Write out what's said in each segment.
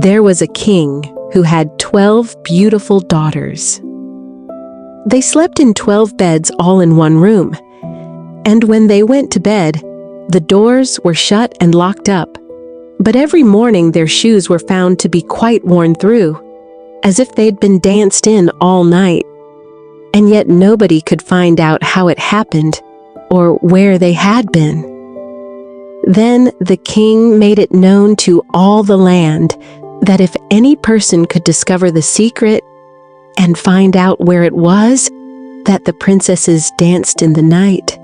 There was a king who had 12 beautiful daughters. They slept in 12 beds all in one room, and when they went to bed, the doors were shut and locked up. But every morning their shoes were found to be quite worn through, as if they'd been danced in all night. And yet nobody could find out how it happened or where they had been. Then the king made it known to all the land that if any person could discover the secret and find out where it was that the princesses danced in the night,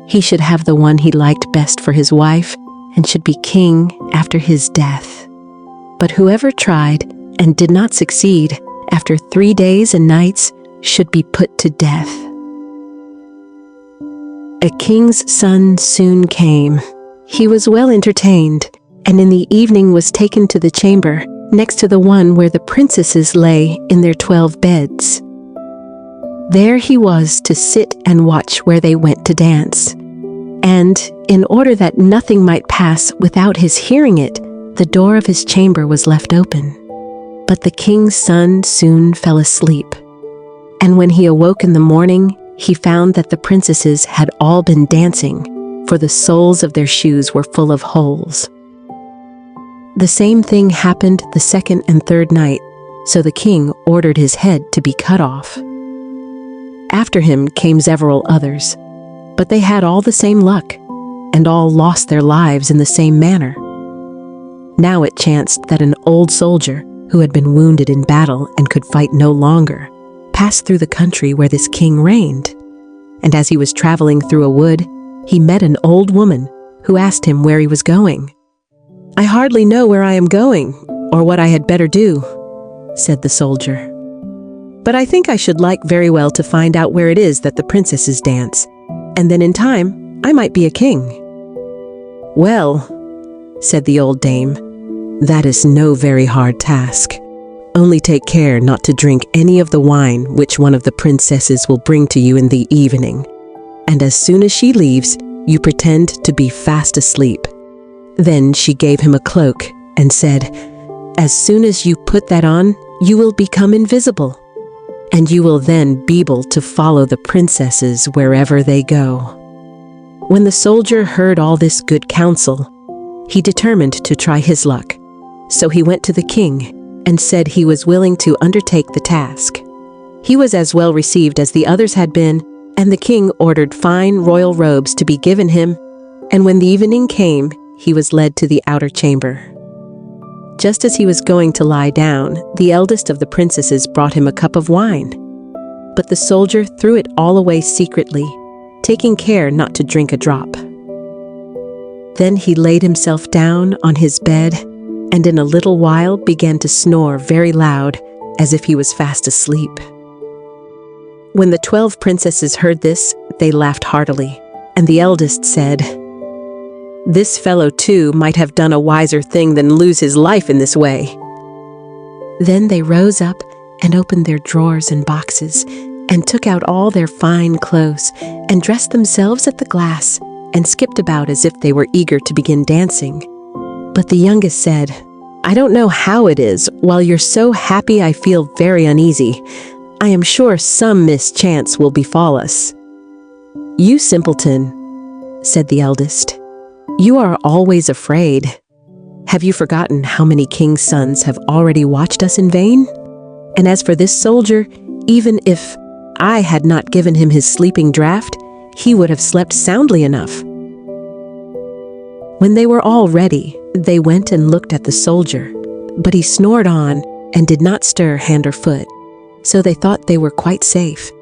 he should have the one he liked best for his wife and should be king after his death. But whoever tried and did not succeed after 3 days and nights should be put to death. A king's son soon came. He was well entertained, and in the evening was taken to the chamber next to the one where the princesses lay in their 12 beds. There he was to sit and watch where they went to dance. And, in order that nothing might pass without his hearing it, the door of his chamber was left open. But the king's son soon fell asleep. And when he awoke in the morning, he found that the princesses had all been dancing, for the soles of their shoes were full of holes. The same thing happened the second and third night, so the king ordered his head to be cut off. After him came several others, but they had all the same luck, and all lost their lives in the same manner. Now it chanced that an old soldier, who had been wounded in battle and could fight no longer, passed through the country where this king reigned. And as he was traveling through a wood, he met an old woman who asked him where he was going. "I hardly know where I am going, or what I had better do," said the soldier. "But I think I should like very well to find out where it is that the princesses dance, and then in time I might be a king." "Well," said the old dame, "that is no very hard task. Only take care not to drink any of the wine which one of the princesses will bring to you in the evening, and as soon as she leaves, you pretend to be fast asleep. Then she gave him a cloak and said, 'As soon as you put that on, you will become invisible, and you will then be able to follow the princesses wherever they go.'" When the soldier heard all this good counsel, he determined to try his luck. So he went to the king and said he was willing to undertake the task. He was as well received as the others had been, and the king ordered fine royal robes to be given him, and when the evening came, he was led to the outer chamber. Just as he was going to lie down, the eldest of the princesses brought him a cup of wine. But the soldier threw it all away secretly, taking care not to drink a drop. Then he laid himself down on his bed, and in a little while began to snore very loud, as if he was fast asleep. When the 12 princesses heard this, they laughed heartily, and the eldest said, "This fellow too might have done a wiser thing than lose his life in this way." Then they rose up and opened their drawers and boxes, and took out all their fine clothes, and dressed themselves at the glass, and skipped about as if they were eager to begin dancing. But the youngest said, "I don't know how it is, while you're so happy I feel very uneasy. I am sure some mischance will befall us." "You simpleton," said the eldest, "you are always afraid. Have you forgotten how many king's sons have already watched us in vain? And as for this soldier, even if I had not given him his sleeping draught, he would have slept soundly enough." When they were all ready, they went and looked at the soldier, but he snored on and did not stir hand or foot, so they thought they were quite safe.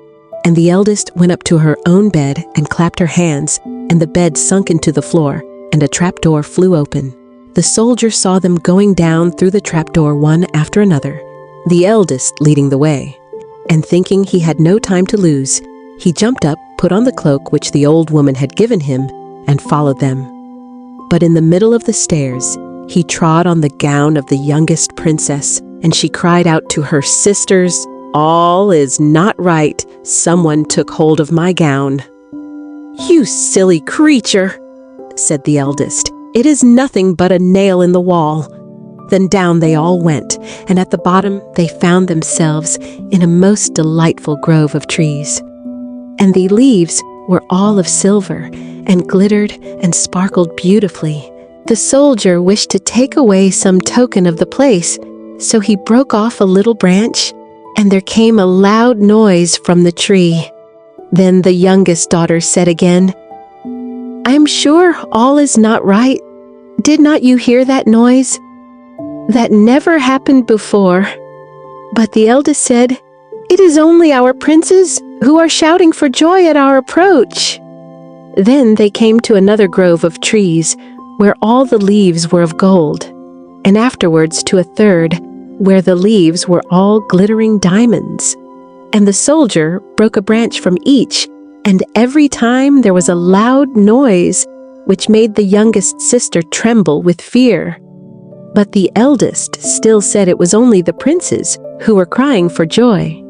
And the eldest went up to her own bed and clapped her hands, and the bed sunk into the floor, and a trapdoor flew open. The soldier saw them going down through the trapdoor one after another, the eldest leading the way. And thinking he had no time to lose, he jumped up, put on the cloak which the old woman had given him, and followed them. But in the middle of the stairs, he trod on the gown of the youngest princess, and she cried out to her sisters, "All is not right. Someone took hold of my gown." "You silly creature," said the eldest. "It is nothing but a nail in the wall. Then down they all went, and at the bottom they found themselves in a most delightful grove of trees. And the leaves were all of silver, and glittered and sparkled beautifully. The soldier wished to take away some token of the place, so he broke off a little branch, and there came a loud noise from the tree. Then the youngest daughter said again, "I'm sure all is not right. Did not you hear that noise? That never happened before." But the eldest said, "It is only our princes who are shouting for joy at our approach." Then they came to another grove of trees, where all the leaves were of gold, and afterwards to a third, where the leaves were all glittering diamonds. And the soldier broke a branch from each, and every time there was a loud noise, which made the youngest sister tremble with fear. But the eldest still said it was only the princes who were crying for joy.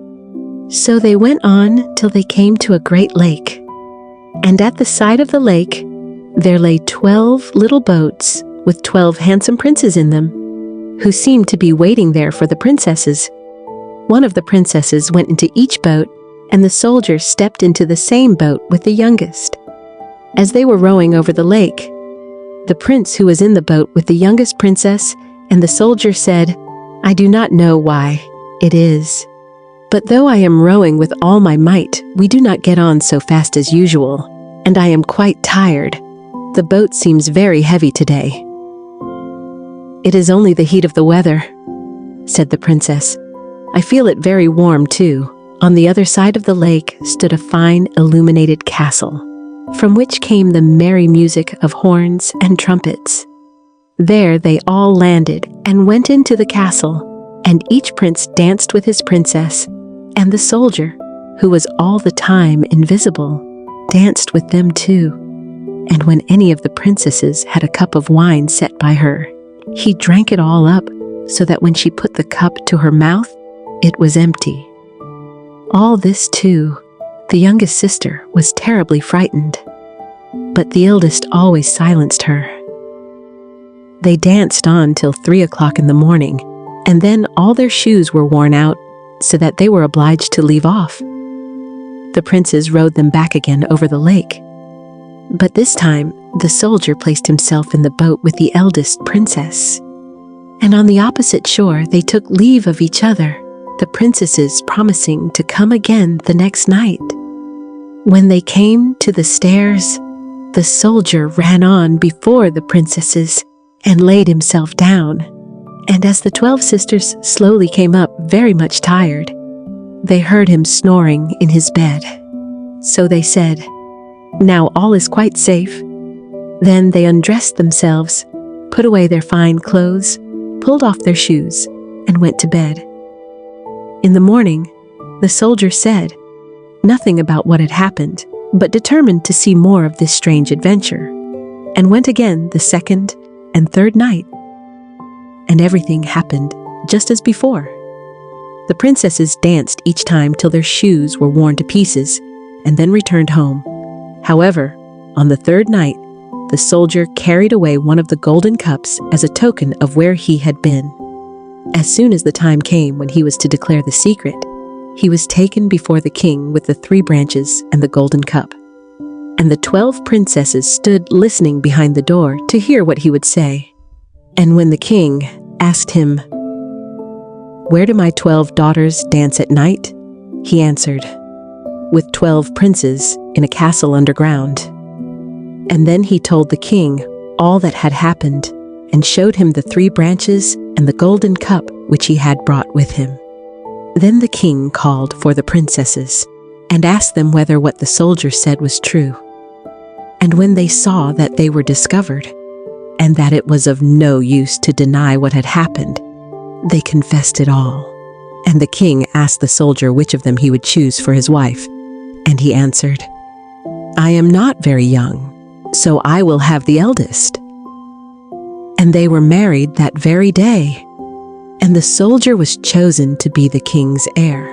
So they went on till they came to a great lake. And at the side of the lake, there lay 12 little boats with 12 handsome princes in them, who seemed to be waiting there for the princesses. One of the princesses went into each boat, and the soldier stepped into the same boat with the youngest. As they were rowing over the lake, the prince who was in the boat with the youngest princess and the soldier said, "I do not know why it is, but though I am rowing with all my might, we do not get on so fast as usual, and I am quite tired. The boat seems very heavy today." "It is only the heat of the weather," said the princess. "I feel it very warm too." On the other side of the lake stood a fine illuminated castle, from which came the merry music of horns and trumpets. There they all landed and went into the castle, and each prince danced with his princess, and the soldier, who was all the time invisible, danced with them too. And when any of the princesses had a cup of wine set by her, he drank it all up, so that when she put the cup to her mouth, it was empty. All this too, the youngest sister was terribly frightened, but the eldest always silenced her. They danced on till 3 o'clock in the morning, and then all their shoes were worn out, so that they were obliged to leave off. The princes rowed them back again over the lake. But this time, the soldier placed himself in the boat with the eldest princess. And on the opposite shore, they took leave of each other, the princesses promising to come again the next night. When they came to the stairs, the soldier ran on before the princesses and laid himself down. And as the 12 sisters slowly came up, very much tired, they heard him snoring in his bed. So they said, "Now all is quite safe." Then they undressed themselves, put away their fine clothes, pulled off their shoes, and went to bed. In the morning, the soldier said nothing about what had happened, but determined to see more of this strange adventure, and went again the second and third night. And everything happened just as before. The princesses danced each time till their shoes were worn to pieces, and then returned home. However, on the third night, the soldier carried away one of the golden cups as a token of where he had been. As soon as the time came when he was to declare the secret, he was taken before the king with the 3 branches and the golden cup. And the 12 princesses stood listening behind the door to hear what he would say. And when the king asked him, "Where do my 12 daughters dance at night?" he answered, "With 12 princes in a castle underground." And then he told the king all that had happened, and showed him the 3 branches and the golden cup which he had brought with him. Then the king called for the princesses, and asked them whether what the soldier said was true. And when they saw that they were discovered, and that it was of no use to deny what had happened, they confessed it all. And the king asked the soldier which of them he would choose for his wife, and he answered, "I am not very young, so I will have the eldest." And they were married that very day, and the soldier was chosen to be the king's heir.